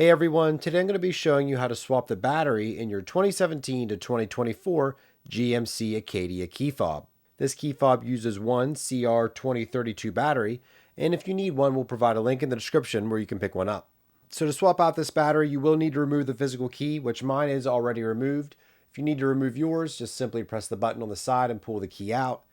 Hey everyone, today I'm going to be showing you how to swap the battery in your 2017 to 2024 GMC Acadia key fob. This key fob uses one CR2032 battery, and if you need one, we'll provide a link in the description where you can pick one up. So to swap out this battery, you will need to remove the physical key, which mine is already removed. If you need to remove yours, just simply press the button on the side and pull the key out.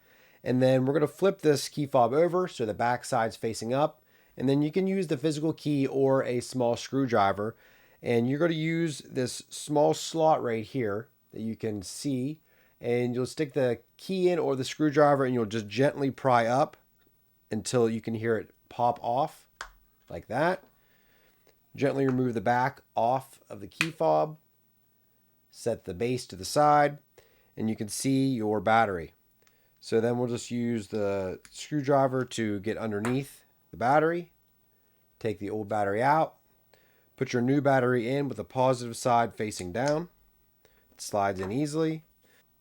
And then we're going to flip this key fob over so the back side's facing up. And then you can use the physical key or a small screwdriver. And you're going to use this small slot right here that you can see. And you'll stick the key in or the screwdriver and you'll just gently pry up until you can hear it pop off like that. Gently remove the back off of the key fob. Set the base to the side and you can see your battery. So then we'll just use the screwdriver to get underneath the battery. Take the old battery out. Put your new battery in with the positive side facing down. It slides in easily.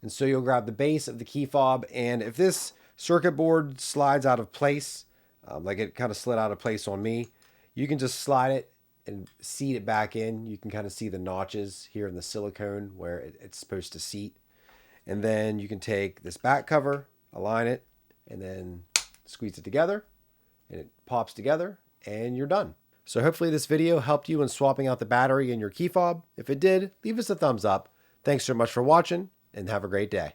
And so you'll grab the base of the key fob, and if this circuit board slides out of place, like it kind of slid out of place on me, you can just slide it and seat it back in. You can kind of see the notches here in the silicone where it's supposed to seat. And then you can take this back cover, align it, and then squeeze it together, and it pops together, and you're done. So hopefully this video helped you in swapping out the battery in your key fob. If it did, leave us a thumbs up. Thanks so much for watching, and have a great day.